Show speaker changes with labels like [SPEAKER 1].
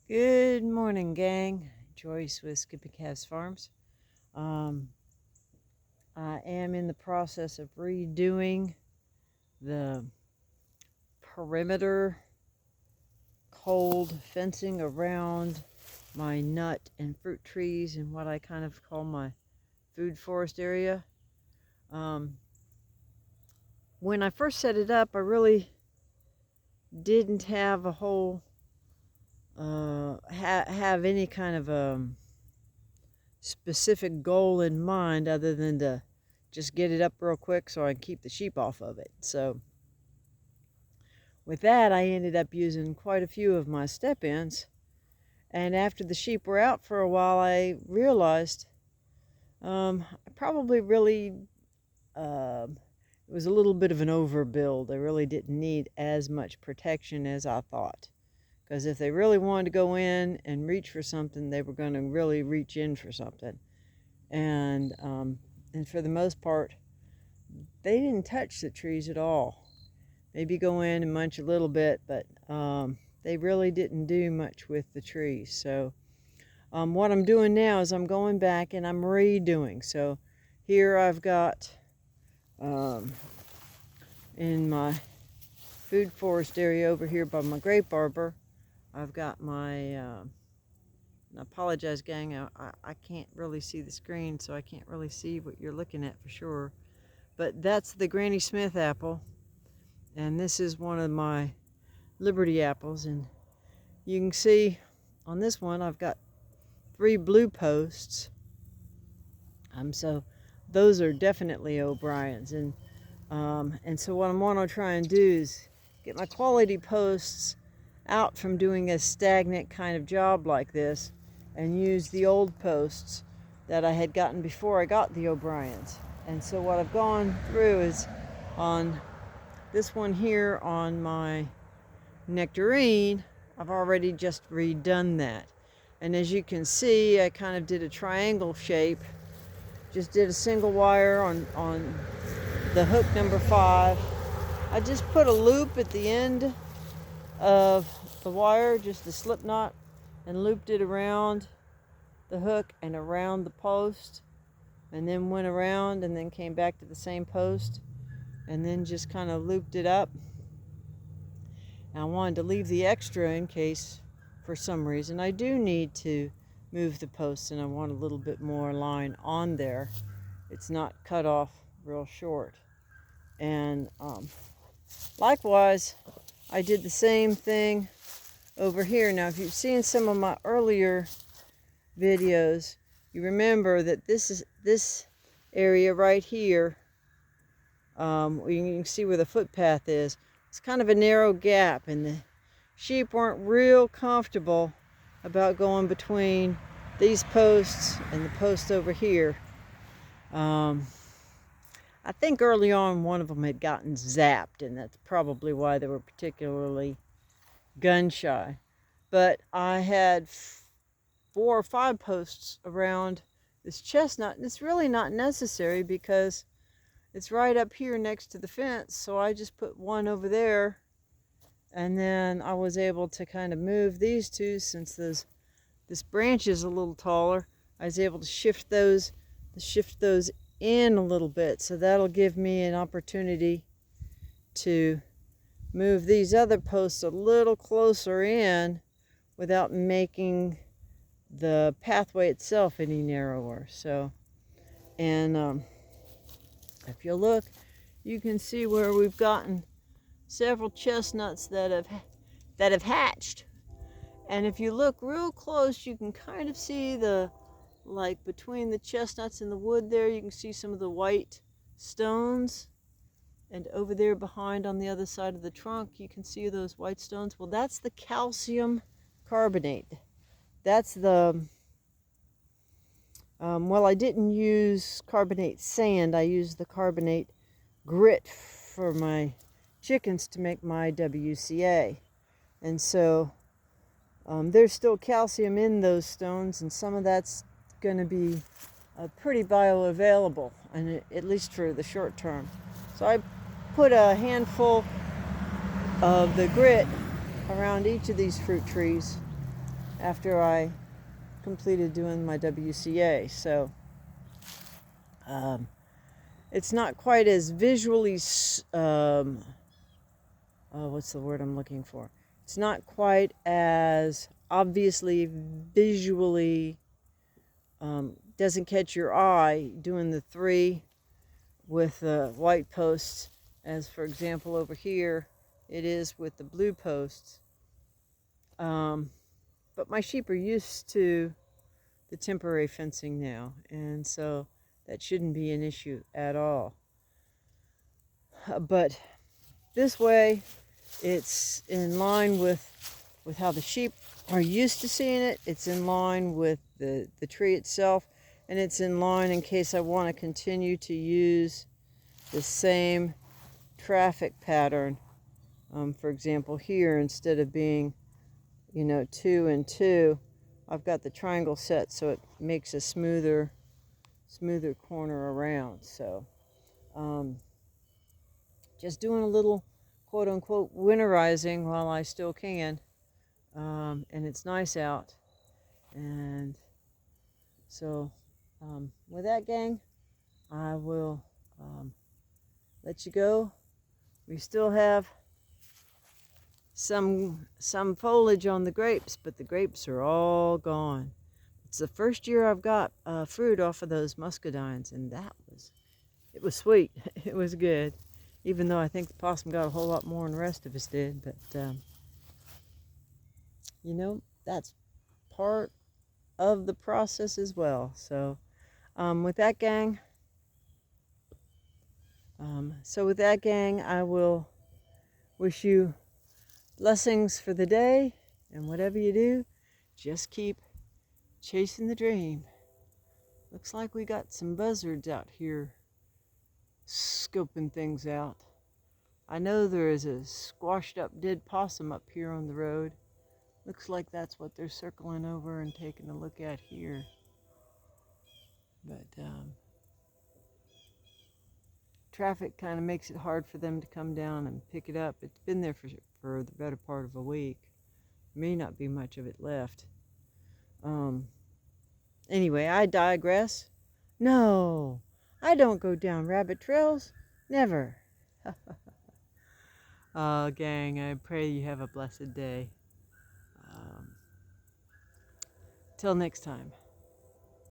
[SPEAKER 1] Good morning, gang. Joyce with Skippy Calves Farms. Um, I am in the process of redoing the perimeter cold fencing around my nut and fruit trees in what I kind of call my food forest area. When I first set it up, I really didn't have a whole have any kind of specific goal in mind other than to just get it up real quick so I can keep the sheep off of it. So with that, I ended up using quite a few of my step-ins. And after the sheep were out for a while, I realized I probably really, it was a little bit of an overbuild. I really didn't need as much protection as I thought. Because if they really wanted to go in and reach for something, they were going to really reach in for something. And for the most part, they didn't touch the trees at all. Maybe go in and munch a little bit, but they really didn't do much with the trees. So what I'm doing now is I'm going back and I'm redoing. So here I've got in my food forest area over here by my grape arbor, I've got my I apologize, gang, I can't really see the screen, so I can't really see what you're looking at for sure. But that's the Granny Smith apple, and this is one of my Liberty apples. And you can see on this one I've got 3 blue posts. So those are definitely O'Brien's. And so what I want to try and do is get my quality posts out from doing a stagnant kind of job like this and use the old posts that I had gotten before I got the O'Brien's. And so what I've gone through is on this one here on my nectarine, I've already just redone that. And as you can see, I kind of did a triangle shape, just did a single wire on the hook number 5. I just put a loop at the end of the wire, just a slip knot, and looped it around the hook and around the post, and then went around and then came back to the same post and then just kind of looped it up. And I wanted to leave the extra in case for some reason I do need to move the post and I want a little bit more line on there. It's not cut off real short. And likewise, I did the same thing over here. Now, if you've seen some of my earlier videos, you remember that this area right here, you can see where the footpath is. It's kind of a narrow gap, and the sheep weren't real comfortable about going between these posts and the post over here. I think early on one of them had gotten zapped, and that's probably why they were particularly gun shy. But I had 4 or 5 posts around this chestnut, and it's really not necessary because it's right up here next to the fence. So I just put one over there, and then I was able to kind of move these two since this branch is a little taller. I was able to shift those in a little bit, so that'll give me an opportunity to move these other posts a little closer in without making the pathway itself any narrower. So, and if you look, you can see where we've gotten several chestnuts that have hatched. And if you look real close, you can kind of see like between the chestnuts and the wood there, you can see some of the white stones. And over there behind on the other side of the trunk, you can see those white stones. Well, that's the calcium carbonate. That's the, well, I didn't use carbonate sand. I used the carbonate grit for my chickens to make my WCA. And so there's still calcium in those stones, and some of that's going to be pretty bioavailable, and at least for the short term. So I put a handful of the grit around each of these fruit trees, after I completed doing my WCA. So it's not quite as visually, what's the word I'm looking for? It's not quite as obviously visually, doesn't catch your eye doing the 3 with the white posts, as for example over here it is with the blue posts. But my sheep are used to the temporary fencing now, and so that shouldn't be an issue at all. But this way it's in line with how the sheep are used to seeing it. It's in line with the tree itself, and it's in line in case I want to continue to use the same traffic pattern. For example, here, instead of being, 2 and 2, I've got the triangle set so it makes a smoother corner around. So just doing a little quote unquote winterizing while I still can. And it's nice out. And so with that, gang, I will let you go. We still have some foliage on the grapes, but the grapes are all gone. It's the first year I've got fruit off of those muscadines, and it was sweet. It was good, even though I think the possum got a whole lot more than the rest of us did. But that's part of the process as well. So with that, gang, I will wish you blessings for the day, and whatever you do, just keep chasing the dream. Looks like we got some buzzards out here scoping things out. I know there is a squashed up dead possum up here on the road. Looks like that's what they're circling over and taking a look at here. But traffic kind of makes it hard for them to come down and pick it up. It's been there for the better part of a week. May not be much of it left. Anyway, I digress. No, I don't go down rabbit trails. Never. Gang, I pray you have a blessed day. Till next time.